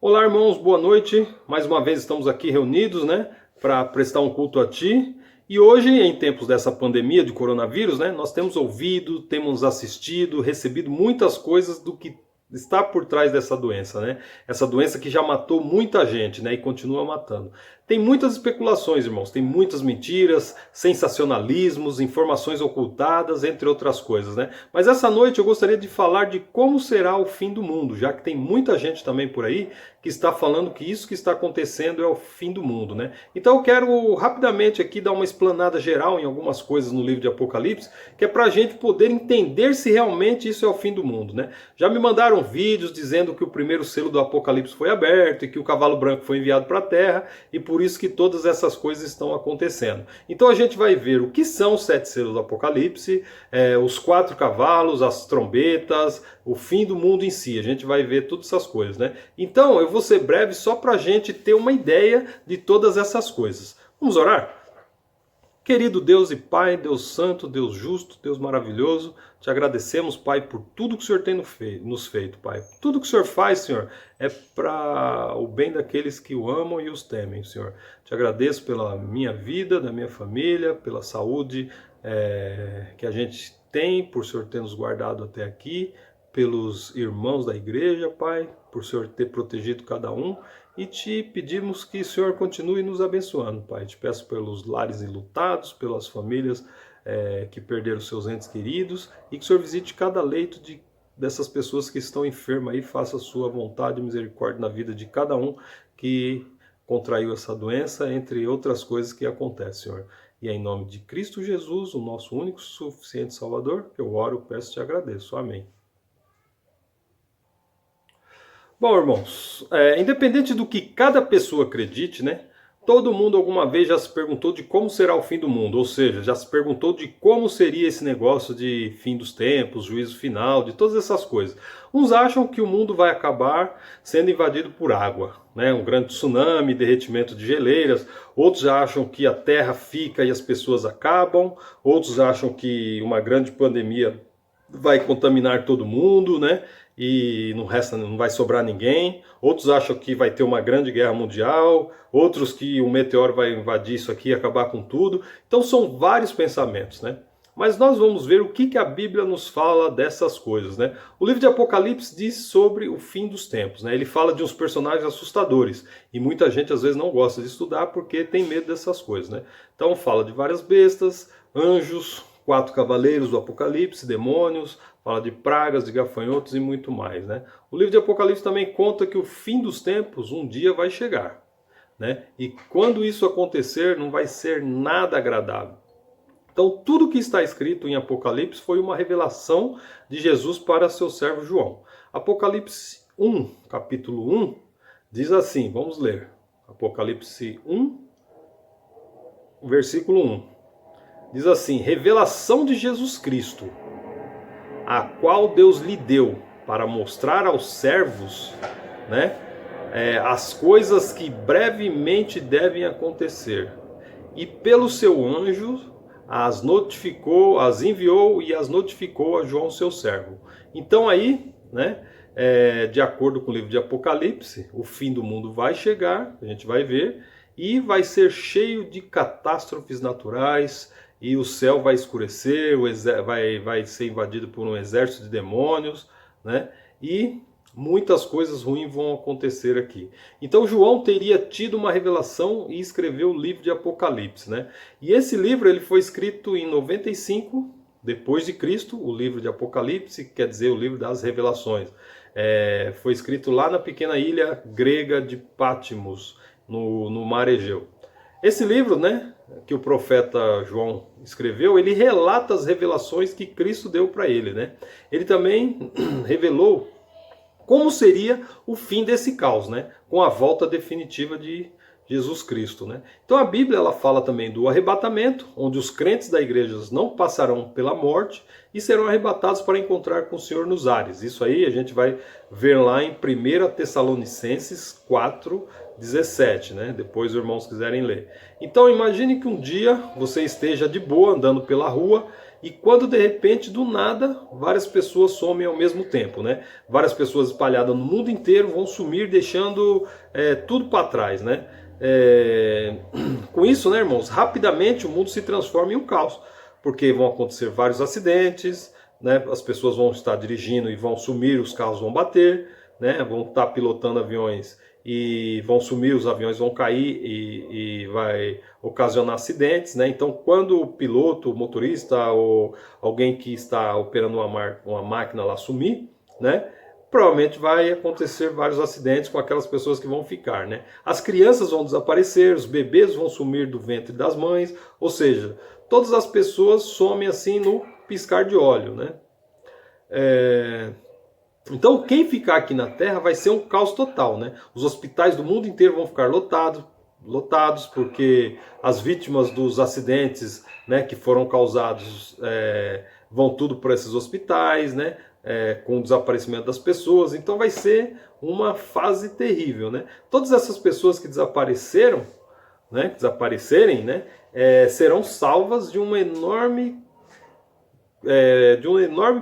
Olá, irmãos, boa noite. Mais uma vez estamos aqui reunidos, para prestar um culto a Ti. E hoje, em tempos dessa pandemia de coronavírus, nós temos ouvido, temos assistido, recebido muitas coisas do que está por trás dessa doença, Essa doença que já matou muita gente, e continua matando. Tem muitas especulações, irmãos, tem muitas mentiras, sensacionalismos, informações ocultadas, entre outras coisas, Mas essa noite eu gostaria de falar de como será o fim do mundo, já que tem muita gente também por aí que está falando que isso que está acontecendo é o fim do mundo, Então eu quero rapidamente aqui dar uma explanada geral em algumas coisas no livro de Apocalipse, que é para a gente poder entender se realmente isso é o fim do mundo, Já me mandaram vídeos dizendo que o primeiro selo do Apocalipse foi aberto e que o cavalo branco foi enviado para a terra e por isso que todas essas coisas estão acontecendo. Então a gente vai ver o que são os 7 selos do Apocalipse, os 4 cavalos, as trombetas, o fim do mundo em si. A gente vai ver todas essas coisas, Então eu vou ser breve só para a gente ter uma ideia de todas essas coisas. Vamos orar? Querido Deus e Pai, Deus Santo, Deus Justo, Deus Maravilhoso, te agradecemos, Pai, por tudo que o Senhor tem nos feito, Pai. Tudo que o Senhor faz, Senhor, é para o bem daqueles que o amam e os temem, Senhor. Te agradeço pela minha vida, da minha família, pela saúde que a gente tem, por o Senhor ter nos guardado até aqui, pelos irmãos da igreja, Pai, por o Senhor ter protegido cada um. E te pedimos que o Senhor continue nos abençoando, Pai. Te peço pelos lares enlutados, pelas famílias que perderam seus entes queridos, e que o Senhor visite cada leito dessas pessoas que estão enfermas aí, faça a sua vontade e misericórdia na vida de cada um que contraiu essa doença, entre outras coisas que acontecem, Senhor. E é em nome de Cristo Jesus, o nosso único e suficiente Salvador, que eu oro, peço e te agradeço. Amém. Bom, irmãos, independente do que cada pessoa acredite, todo mundo alguma vez já se perguntou de como será o fim do mundo, ou seja, já se perguntou de como seria esse negócio de fim dos tempos, juízo final, de todas essas coisas. Uns acham que o mundo vai acabar sendo invadido por água, um grande tsunami, derretimento de geleiras. Outros acham que a terra fica e as pessoas acabam. Outros acham que uma grande pandemia vai contaminar todo mundo, e não vai sobrar ninguém. Outros acham que vai ter uma grande guerra mundial, outros que um meteoro vai invadir isso aqui e acabar com tudo. Então são vários pensamentos, Mas nós vamos ver o que a Bíblia nos fala dessas coisas, O livro de Apocalipse diz sobre o fim dos tempos, Ele fala de uns personagens assustadores, e muita gente às vezes não gosta de estudar porque tem medo dessas coisas, Então fala de várias bestas, anjos, 4 cavaleiros do Apocalipse, demônios, fala de pragas, de gafanhotos e muito mais, O livro de Apocalipse também conta que o fim dos tempos um dia vai chegar, E quando isso acontecer não vai ser nada agradável. Então tudo que está escrito em Apocalipse foi uma revelação de Jesus para seu servo João. Apocalipse 1, capítulo 1, diz assim, vamos ler. Apocalipse 1, versículo 1. Diz assim, revelação de Jesus Cristo, a qual Deus lhe deu para mostrar aos servos, as coisas que brevemente devem acontecer. E pelo seu anjo as enviou e as notificou a João, seu servo. Então aí, de acordo com o livro de Apocalipse, o fim do mundo vai chegar, a gente vai ver, e vai ser cheio de catástrofes naturais, e o céu vai escurecer, vai ser invadido por um exército de demônios, e muitas coisas ruins vão acontecer aqui. Então João teria tido uma revelação e escreveu o livro de Apocalipse, E esse livro ele foi escrito em 95 depois de Cristo, o livro de Apocalipse, quer dizer, o livro das revelações. Foi escrito lá na pequena ilha grega de Patmos, no mar Egeu. Esse livro, que o profeta João escreveu, ele relata as revelações que Cristo deu para ele, Ele também revelou como seria o fim desse caos, com a volta definitiva de Jesus Cristo, Então a Bíblia ela fala também do arrebatamento, onde os crentes da igreja não passarão pela morte e serão arrebatados para encontrar com o Senhor nos ares. Isso aí a gente vai ver lá em 1 Tessalonicenses 4:17, Depois os irmãos quiserem ler. Então imagine que um dia você esteja de boa andando pela rua E quando de repente, do nada, várias pessoas somem ao mesmo tempo, né? Várias pessoas espalhadas no mundo inteiro vão sumir, deixando tudo para trás, né? Com isso, né, irmãos, rapidamente o mundo se transforma em um caos, porque vão acontecer vários acidentes, né? As pessoas vão estar dirigindo e vão sumir, os carros vão bater, né? Vão estar pilotando aviões e vão sumir, os aviões vão cair e vai ocasionar acidentes, né? Então, quando o piloto, o motorista ou alguém que está operando uma máquina lá sumir, né? Provavelmente vai acontecer vários acidentes com aquelas pessoas que vão ficar, né? As crianças vão desaparecer, os bebês vão sumir do ventre das mães, ou seja, todas as pessoas somem assim no piscar de olho, né? Então, quem ficar aqui na Terra vai ser um caos total, né? Os hospitais do mundo inteiro vão ficar lotados, porque as vítimas dos acidentes, né, que foram causados vão tudo para esses hospitais, né? Com o desaparecimento das pessoas. Então, vai ser uma fase terrível, né? Todas essas pessoas que desapareceram, né, desaparecerem, né, serão salvas de um enorme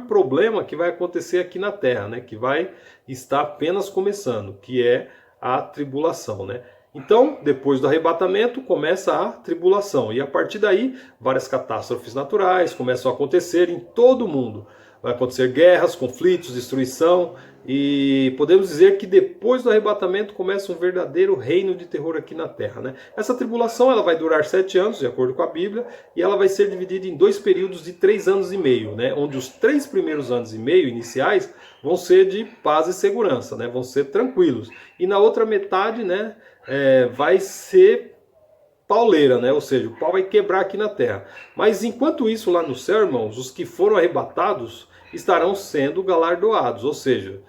problema que vai acontecer aqui na Terra, né? Que vai estar apenas começando, que é a tribulação, né? Então, depois do arrebatamento, começa a tribulação. E a partir daí, várias catástrofes naturais começam a acontecer em todo o mundo. Vai acontecer guerras, conflitos, destruição. E podemos dizer que depois do arrebatamento começa um verdadeiro reino de terror aqui na Terra, né? Essa tribulação ela vai durar 7 anos, de acordo com a Bíblia, e ela vai ser dividida em 2 períodos de 3 anos e meio, né? Onde os 3 primeiros anos e meio iniciais vão ser de paz e segurança, né? Vão ser tranquilos. E na outra metade, né, vai ser pauleira, né? Ou seja, o pau vai quebrar aqui na Terra. Mas enquanto isso, lá no céu, irmãos, os que foram arrebatados estarão sendo galardoados, ou seja,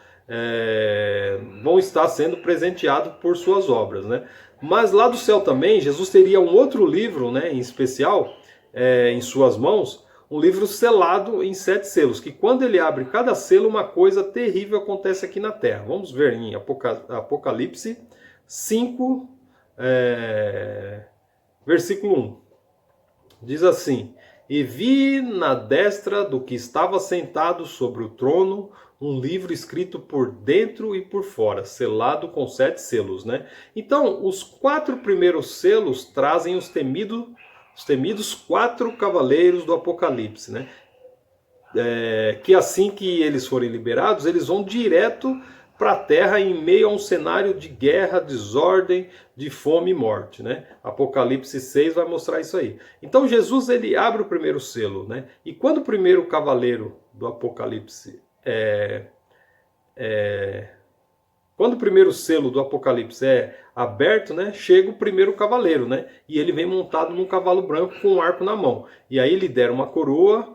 vão estar sendo presenteados por suas obras, né? Mas lá do céu também, Jesus teria um outro livro, né, em especial, em suas mãos, um livro selado em 7 selos, que quando ele abre cada selo, uma coisa terrível acontece aqui na Terra. Vamos ver em Apocalipse 5, versículo 1. Diz assim: E vi na destra do que estava sentado sobre o trono um livro escrito por dentro e por fora, selado com 7 selos, né? Então, os 4 primeiros selos trazem os temidos 4 cavaleiros do Apocalipse, né? Que assim que eles forem liberados, eles vão direto para a Terra em meio a um cenário de guerra, desordem, de fome e morte, né? Apocalipse 6 vai mostrar isso aí. Então Jesus ele abre o primeiro selo, né? E quando o primeiro cavaleiro do Apocalipse quando o primeiro selo do Apocalipse é aberto, né, chega o primeiro cavaleiro, né? E ele vem montado num cavalo branco com um arco na mão. E aí ele dera uma coroa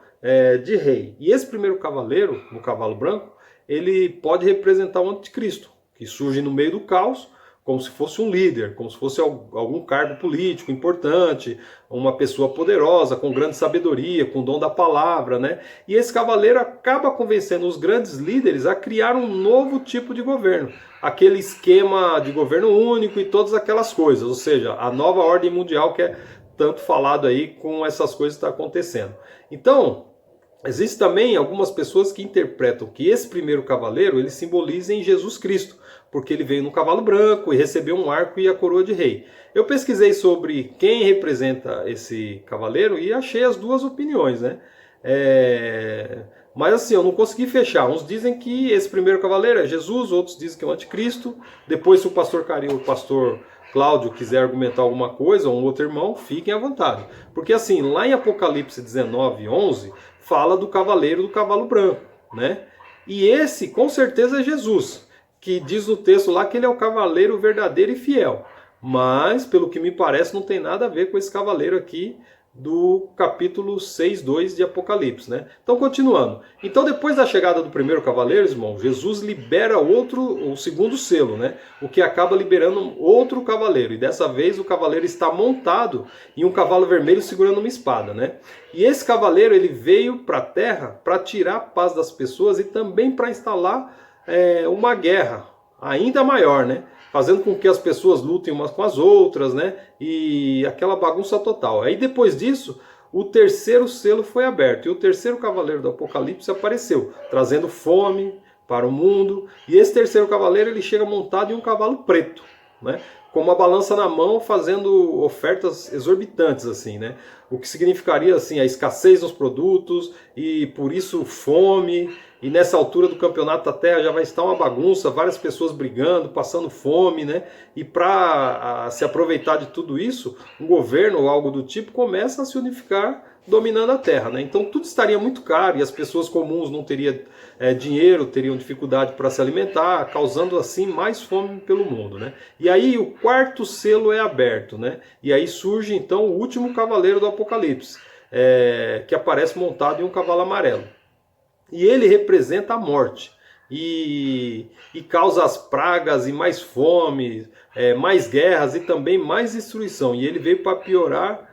de rei. E esse primeiro cavaleiro, no cavalo branco, ele pode representar o anticristo, que surge no meio do caos, como se fosse um líder, como se fosse algum cargo político importante, uma pessoa poderosa, com grande sabedoria, com dom da palavra, né? E esse cavaleiro acaba convencendo os grandes líderes a criar um novo tipo de governo, aquele esquema de governo único e todas aquelas coisas, ou seja, a nova ordem mundial que é tanto falado aí com essas coisas que estão acontecendo. Então, existem também algumas pessoas que interpretam que esse primeiro cavaleiro ele simboliza em Jesus Cristo, porque ele veio no cavalo branco e recebeu um arco e a coroa de rei. Eu pesquisei sobre quem representa esse cavaleiro e achei as duas opiniões, né? Mas assim, eu não consegui fechar. Uns dizem que esse primeiro cavaleiro é Jesus, outros dizem que é o anticristo. Depois, se o pastor Cláudio quiser argumentar alguma coisa, ou um outro irmão, fiquem à vontade. Porque assim, lá em Apocalipse 19, 11, fala do cavaleiro do cavalo branco, né? E esse, com certeza, é Jesus, que diz no texto lá que ele é o cavaleiro verdadeiro e fiel. Mas, pelo que me parece, não tem nada a ver com esse cavaleiro aqui do capítulo 6, 2 de Apocalipse, né? Então, continuando. Então, depois da chegada do primeiro cavaleiro, irmão, Jesus libera o segundo selo, né? O que acaba liberando outro cavaleiro. E dessa vez o cavaleiro está montado em um cavalo vermelho segurando uma espada, né? E esse cavaleiro, ele veio para a terra para tirar a paz das pessoas e também para instalar uma guerra ainda maior, né? Fazendo com que as pessoas lutem umas com as outras, né? E aquela bagunça total. Aí depois disso, o terceiro selo foi aberto e o terceiro cavaleiro do Apocalipse apareceu, trazendo fome para o mundo. E esse terceiro cavaleiro ele chega montado em um cavalo preto, né? Com uma balança na mão, fazendo ofertas exorbitantes, assim, né? O que significaria assim a escassez dos produtos e por isso fome. E nessa altura do campeonato da Terra já vai estar uma bagunça, várias pessoas brigando, passando fome, né? E para se aproveitar de tudo isso, um governo ou algo do tipo começa a se unificar dominando a Terra, né? Então tudo estaria muito caro e as pessoas comuns não teriam dinheiro, teriam dificuldade para se alimentar, causando assim mais fome pelo mundo, né? E aí o quarto selo é aberto, né? E aí surge então o último cavaleiro do Apocalipse, que aparece montado em um cavalo amarelo. E ele representa a morte. E causa as pragas e mais fome, mais guerras e também mais destruição. E ele veio para piorar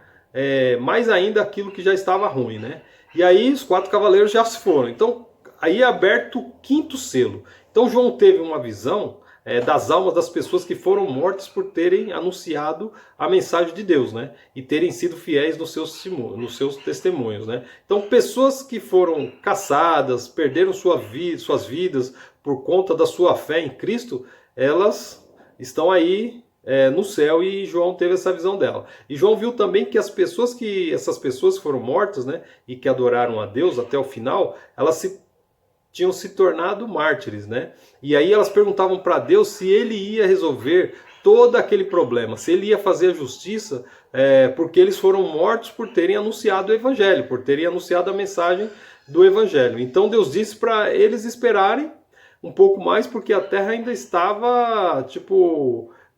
mais ainda aquilo que já estava ruim, né? E aí os 4 cavaleiros já se foram. Então aí é aberto o 5º selo. Então João teve uma visão das almas das pessoas que foram mortas por terem anunciado a mensagem de Deus, né? E terem sido fiéis nos seus testemunhos, né? Então pessoas que foram caçadas, perderam suas vidas por conta da sua fé em Cristo, elas estão aí no céu, e João teve essa visão dela. E João viu também que essas pessoas que foram mortas, né, e que adoraram a Deus até o final, elas tinham se tornado mártires, né? E aí elas perguntavam para Deus se ele ia resolver todo aquele problema, se ele ia fazer a justiça, porque eles foram mortos por terem anunciado o Evangelho, por terem anunciado a mensagem do Evangelho. Então Deus disse para eles esperarem um pouco mais, porque a terra ainda estava,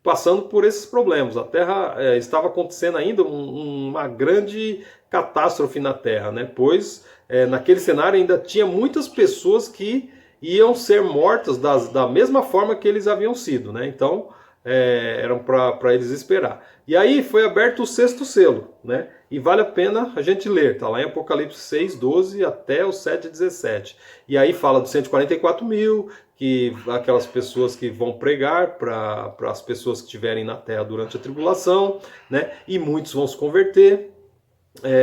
passando por esses problemas. A Terra estava acontecendo ainda uma grande catástrofe na Terra, né? Pois naquele cenário ainda tinha muitas pessoas que iam ser mortas da mesma forma que eles haviam sido, né? Então eram para eles esperar. E aí foi aberto o 6º selo, né? E vale a pena a gente ler, tá lá em Apocalipse 6, 12 até o 7, 17. E aí fala dos 144 mil, que aquelas pessoas que vão pregar para as pessoas que estiverem na terra durante a tribulação, né? E muitos vão se converter.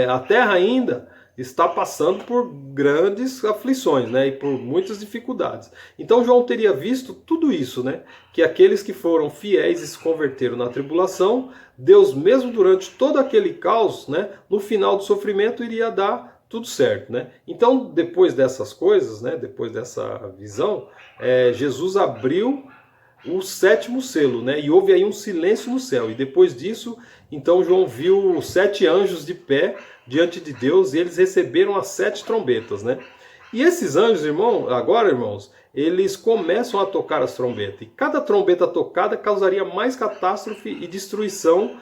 A terra ainda está passando por grandes aflições, né, e por muitas dificuldades. Então João teria visto tudo isso, né, que aqueles que foram fiéis e se converteram na tribulação, Deus mesmo durante todo aquele caos, né, no final do sofrimento iria dar tudo certo, né? Então depois dessas coisas, né, depois dessa visão, Jesus abriu o 7º selo, né? E houve aí um silêncio no céu. E depois disso, então João viu 7 anjos de pé diante de Deus, e eles receberam as 7 trombetas, né? E esses anjos, irmãos, eles começam a tocar as trombetas. E cada trombeta tocada causaria mais catástrofe e destruição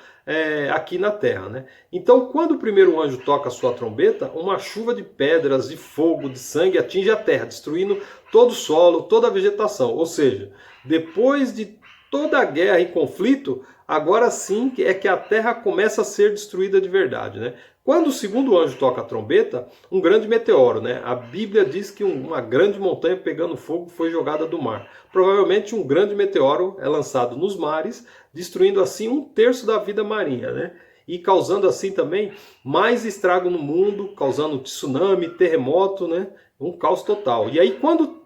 aqui na terra, né? Então, quando o primeiro anjo toca a sua trombeta, uma chuva de pedras, de fogo, de sangue atinge a terra, destruindo todo o solo, toda a vegetação. Ou seja, depois de toda a guerra e conflito, agora sim é que a terra começa a ser destruída de verdade, né? Quando o segundo anjo toca a trombeta, um grande meteoro, né? A Bíblia diz que uma grande montanha pegando fogo foi jogada do mar. Provavelmente um grande meteoro é lançado nos mares, destruindo assim 1/3 da vida marinha, né? E causando assim também mais estrago no mundo, causando tsunami, terremoto, né? Um caos total. E aí quando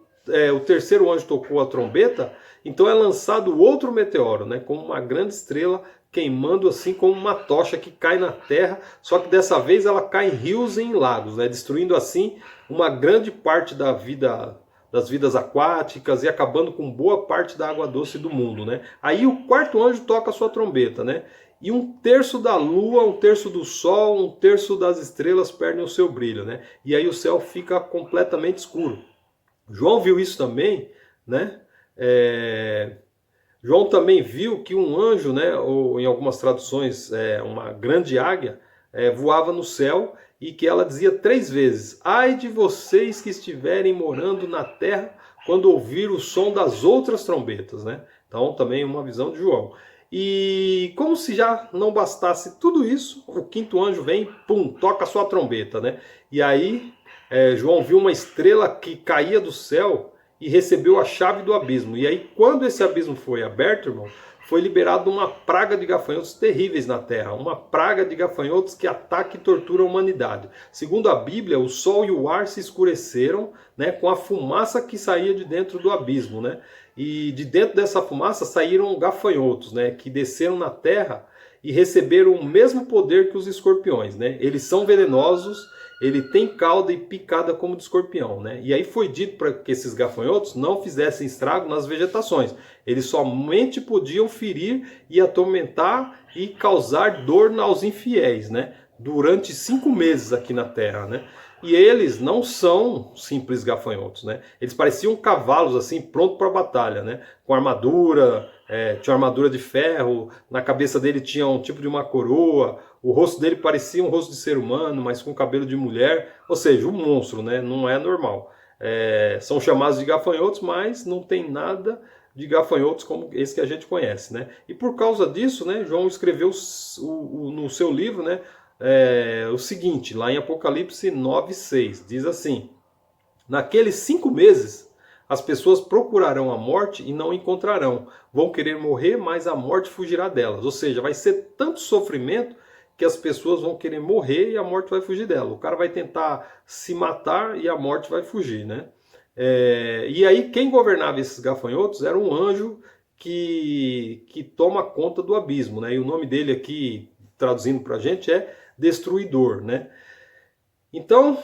o terceiro anjo tocou a trombeta, então é lançado outro meteoro, né? Como uma grande estrela queimando assim como uma tocha que cai na terra, só que dessa vez ela cai em rios e em lagos, né? Destruindo assim uma grande parte das vidas aquáticas e acabando com boa parte da água doce do mundo, né? Aí o quarto anjo toca a sua trombeta, né? E 1/3 da lua, 1/3 do sol, 1/3 das estrelas perdem o seu brilho, né? E aí o céu fica completamente escuro. João viu isso também, né? João também viu que um anjo, né, ou em algumas traduções, uma grande águia, voava no céu e que ela dizia 3 vezes: ai de vocês que estiverem morando na terra quando ouvir o som das outras trombetas, né? Então também uma visão de João. E como se já não bastasse tudo isso, o 5º anjo vem, pum, toca a sua trombeta, né? E aí João viu uma estrela que caía do céu e recebeu a chave do abismo. E aí, quando esse abismo foi aberto, irmão, foi liberado uma praga de gafanhotos terríveis na terra, uma praga de gafanhotos que ataca e tortura a humanidade. Segundo a Bíblia, o sol e o ar se escureceram, né, com a fumaça que saía de dentro do abismo, né? E de dentro dessa fumaça saíram gafanhotos, né, que desceram na terra e receberam o mesmo poder que os escorpiões, né? Eles são venenosos, ele tem cauda e picada como de escorpião, né? E aí foi dito para que esses gafanhotos não fizessem estrago nas vegetações. Eles somente podiam ferir e atormentar e causar dor aos infiéis, né? Durante 5 meses aqui na terra, né? E eles não são simples gafanhotos, né? Eles pareciam cavalos assim, prontos para a batalha, né? Com armadura, tinha uma armadura de ferro, na cabeça dele tinha um tipo de uma coroa, o rosto dele parecia um rosto de ser humano, mas com cabelo de mulher, ou seja, um monstro, né? Não é normal. São chamados de gafanhotos, mas não tem nada de gafanhotos como esse que a gente conhece, né? E por causa disso, né, João escreveu no seu livro, né, o seguinte, lá em Apocalipse 9:6, diz assim: naqueles 5 meses as pessoas procurarão a morte e não encontrarão, vão querer morrer, mas a morte fugirá delas. Ou seja, vai ser tanto sofrimento que as pessoas vão querer morrer e a morte vai fugir dela. O cara vai tentar se matar e a morte vai fugir, né? E aí quem governava esses gafanhotos era um anjo que toma conta do abismo, né? E o nome dele aqui, traduzindo para a gente, é Destruidor, né? Então,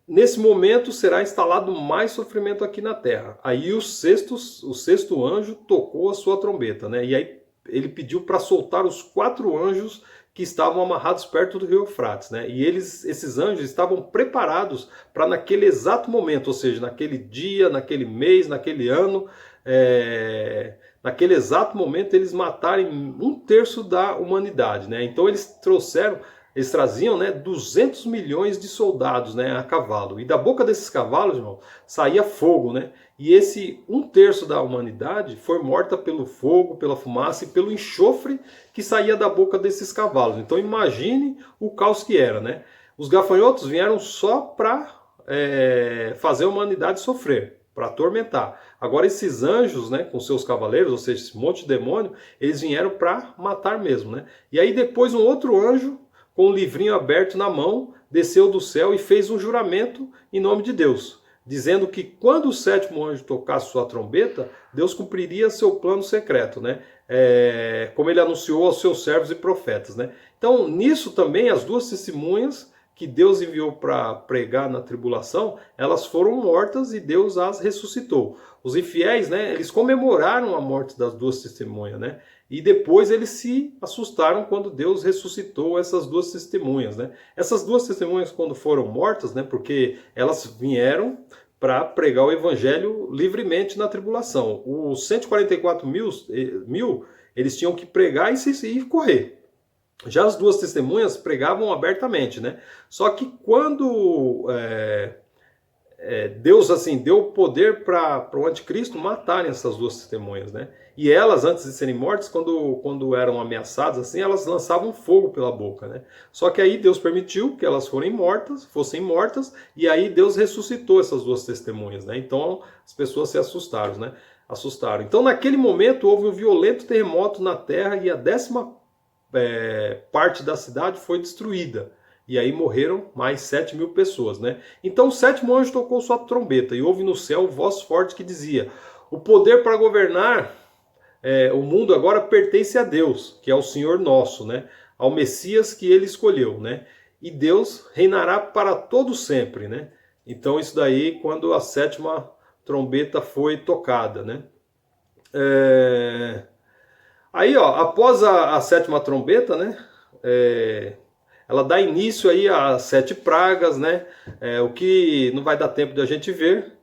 nesse momento será instalado mais sofrimento aqui na terra. Aí o sexto anjo tocou a sua trombeta, né? E aí ele pediu para soltar os 4 anjos que estavam amarrados perto do rio Eufrates, né? E esses anjos estavam preparados para naquele exato momento, ou seja, naquele dia, naquele mês, naquele ano, naquele exato momento eles matarem 1/3 da humanidade, né? Então eles traziam, né, 200 milhões de soldados, né, a cavalo. E da boca desses cavalos, irmão, saía fogo, né? E esse 1/3 da humanidade foi morta pelo fogo, pela fumaça e pelo enxofre que saía da boca desses cavalos. Então imagine o caos que era, né? Os gafanhotos vieram só para fazer a humanidade sofrer, para atormentar. Agora esses anjos, né, com seus cavaleiros, ou seja, esse monte de demônio, eles vieram para matar mesmo, né? E aí depois um outro anjo, com um livrinho aberto na mão, desceu do céu e fez um juramento em nome de Deus, dizendo que quando o 7º anjo tocasse sua trombeta, Deus cumpriria seu plano secreto, né? Como ele anunciou aos seus servos e profetas, né? Então, nisso também, as 2 testemunhas que Deus enviou para pregar na tribulação, elas foram mortas e Deus as ressuscitou. Os infiéis, né, eles comemoraram a morte das 2 testemunhas, né? E depois eles se assustaram quando Deus ressuscitou essas 2 testemunhas, né? Essas 2 testemunhas, quando foram mortas, né, porque elas vieram para pregar o evangelho livremente na tribulação. Os 144 mil, eles tinham que pregar e correr. Já as 2 testemunhas pregavam abertamente, né? Só que quando Deus assim deu poder para o anticristo matarem essas 2 testemunhas, né? E elas, antes de serem mortas, quando eram ameaçadas, assim, elas lançavam fogo pela boca, né? Só que aí Deus permitiu que elas fossem mortas, e aí Deus ressuscitou essas 2 testemunhas, né? Então as pessoas se assustaram, né? Então naquele momento houve um violento terremoto na terra e a 10ª parte da cidade foi destruída. E aí morreram mais 7.000 pessoas, né? Então o 7º anjo tocou sua trombeta e houve no céu voz forte que dizia: o poder para governar o mundo agora pertence a Deus, que é o Senhor nosso, né? Ao Messias que ele escolheu, né? E Deus reinará para todo sempre, né? Então isso daí quando a 7ª trombeta foi tocada, né? Aí, ó, após a 7ª trombeta, né? Ela dá início aí às 7 pragas, né? O que não vai dar tempo de a gente ver.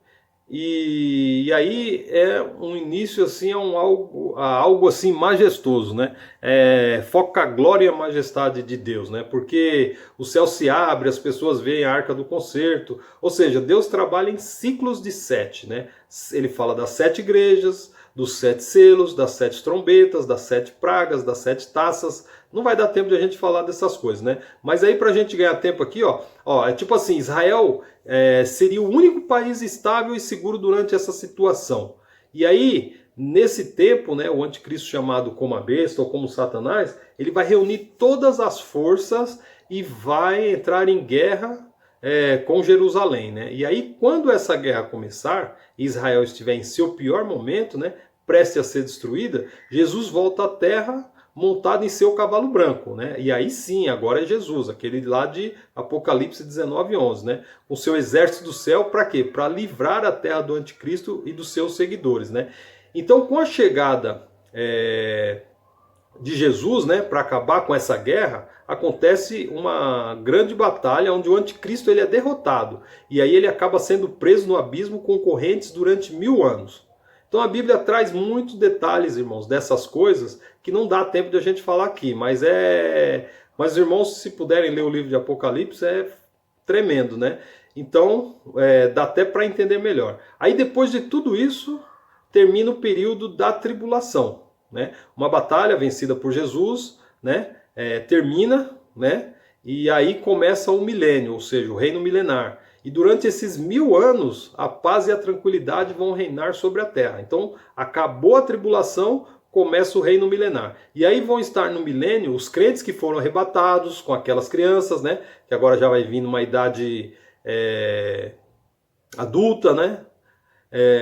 E aí é um início assim a algo assim majestoso, né? Foca a glória e a majestade de Deus, né? Porque o céu se abre, as pessoas veem a arca do concerto, ou seja, Deus trabalha em ciclos de 7, né? Ele fala das 7 igrejas, dos 7 selos, das 7 trombetas, das 7 pragas, das 7 taças. Não vai dar tempo de a gente falar dessas coisas, né? Mas aí pra gente ganhar tempo aqui, é tipo assim, Israel seria o único país estável e seguro durante essa situação. E aí, nesse tempo, né, o anticristo chamado como a besta ou como Satanás, ele vai reunir todas as forças e vai entrar em guerra com Jerusalém, né? E aí, quando essa guerra começar, e Israel estiver em seu pior momento, né, preste a ser destruída, Jesus volta à terra montado em seu cavalo branco, né? E aí sim, agora é Jesus, aquele lá de Apocalipse 19:11, né? Com seu exército do céu, para quê? Para livrar a terra do anticristo e dos seus seguidores, né? Então, com a chegada de Jesus, né, para acabar com essa guerra, acontece uma grande batalha onde o anticristo ele é derrotado. E aí ele acaba sendo preso no abismo com correntes durante 1000 anos. Então a Bíblia traz muitos detalhes, irmãos, dessas coisas que não dá tempo de a gente falar aqui. Mas irmãos, se puderem ler o livro de Apocalipse, é tremendo, né? Então dá até para entender melhor. Aí depois de tudo isso, termina o período da tribulação, né? Uma batalha vencida por Jesus, né? Termina, né? E aí começa o milênio, ou seja, o reino milenar. E durante esses 1000 anos, a paz e a tranquilidade vão reinar sobre a terra. Então, acabou a tribulação, começa o reino milenar. E aí vão estar no milênio os crentes que foram arrebatados com aquelas crianças, né? Que agora já vai vir numa idade adulta, né?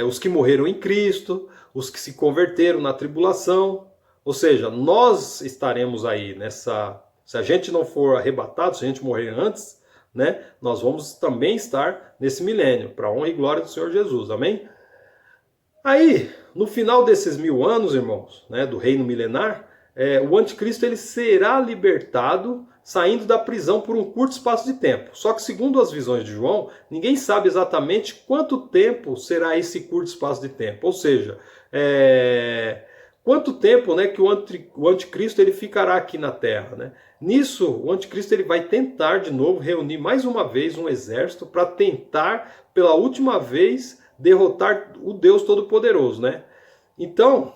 Os que morreram em Cristo, os que se converteram na tribulação. Ou seja, nós estaremos aí nessa... Se a gente não for arrebatado, se a gente morrer antes, né, nós vamos também estar nesse milênio, para a honra e glória do Senhor Jesus, amém? Aí, no final desses 1000 anos, irmãos, né, do reino milenar, o anticristo ele será libertado, saindo da prisão por um curto espaço de tempo. Só que segundo as visões de João, ninguém sabe exatamente quanto tempo será esse curto espaço de tempo. Ou seja, quanto tempo, né, que o anticristo ele ficará aqui na Terra, né? Nisso, o anticristo ele vai tentar de novo reunir mais uma vez um exército para tentar, pela última vez, derrotar o Deus Todo-Poderoso, né? Então,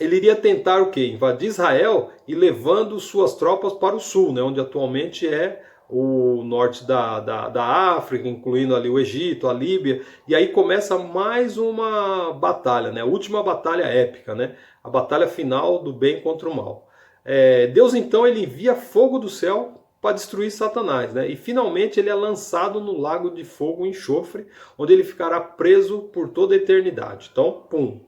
ele iria tentar o quê? Invadir Israel e levando suas tropas para o sul, né? Onde atualmente é o norte da África, incluindo ali o Egito, a Líbia. E aí começa mais uma batalha, né? A última batalha épica, né? A batalha final do bem contra o mal. Deus então ele envia fogo do céu para destruir Satanás, né? E finalmente ele é lançado no lago de fogo e enxofre, onde ele ficará preso por toda a eternidade. Então, pum,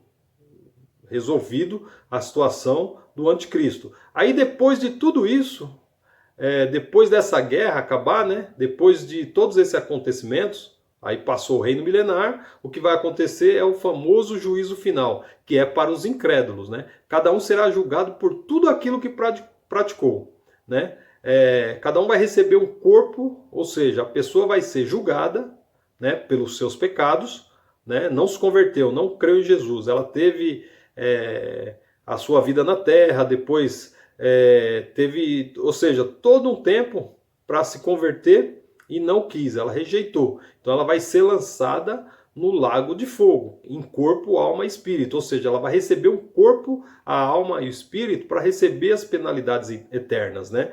resolvido a situação do anticristo. Aí depois de tudo isso, depois dessa guerra acabar, né? Depois de todos esses acontecimentos, aí passou o reino milenar, o que vai acontecer é o famoso juízo final, que é para os incrédulos, né? Cada um será julgado por tudo aquilo que praticou, né? Cada um vai receber um corpo, ou seja, a pessoa vai ser julgada, né, pelos seus pecados, né? Não se converteu, não creu em Jesus, ela teve a sua vida na terra, depois teve, ou seja, todo um tempo para se converter, e não quis, ela rejeitou. Então ela vai ser lançada no lago de fogo, em corpo, alma e espírito. Ou seja, ela vai receber o corpo, a alma e o espírito para receber as penalidades eternas, né?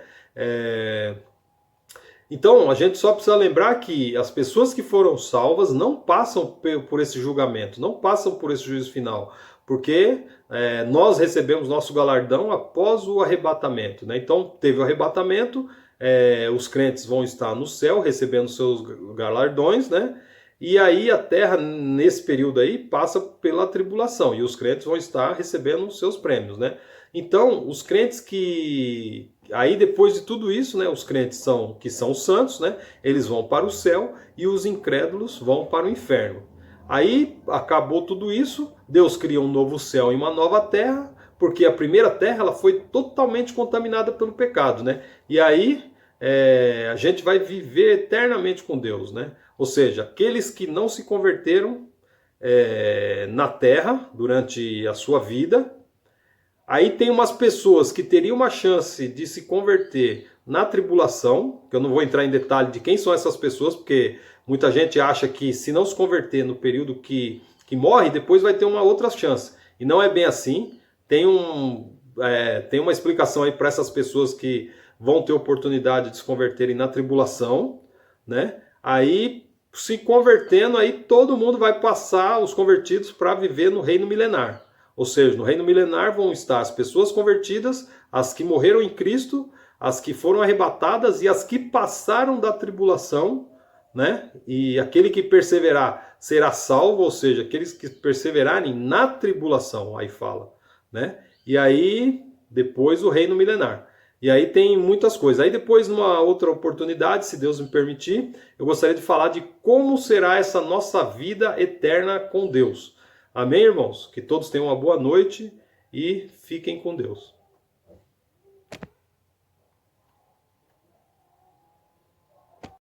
Então a gente só precisa lembrar que as pessoas que foram salvas não passam por esse julgamento, não passam por esse juízo final, porque nós recebemos nosso galardão após o arrebatamento, né? Então teve o arrebatamento, os crentes vão estar no céu recebendo seus galardões, né? E aí a terra, nesse período aí, passa pela tribulação, e os crentes vão estar recebendo os seus prêmios, né? Então, os crentes que... Aí, depois de tudo isso, né, os crentes que são os santos, né? Eles vão para o céu, e os incrédulos vão para o inferno. Aí, acabou tudo isso, Deus cria um novo céu e uma nova terra, porque a primeira terra ela foi totalmente contaminada pelo pecado, né? E aí a gente vai viver eternamente com Deus, né? Ou seja, aqueles que não se converteram na terra durante a sua vida. Aí tem umas pessoas que teriam uma chance de se converter na tribulação, que eu não vou entrar em detalhe de quem são essas pessoas, porque muita gente acha que se não se converter no período que morre, depois vai ter uma outra chance. E não é bem assim. Tem uma explicação aí para essas pessoas que vão ter oportunidade de se converterem na tribulação, né? Aí, se convertendo, aí todo mundo vai passar, os convertidos, para viver no reino milenar. Ou seja, no reino milenar vão estar as pessoas convertidas, as que morreram em Cristo, as que foram arrebatadas e as que passaram da tribulação, né? E aquele que perseverar será salvo, ou seja, aqueles que perseverarem na tribulação, aí fala, né? E aí, depois o reino milenar. E aí tem muitas coisas. Aí depois, numa outra oportunidade, se Deus me permitir, eu gostaria de falar de como será essa nossa vida eterna com Deus. Amém, irmãos? Que todos tenham uma boa noite e fiquem com Deus.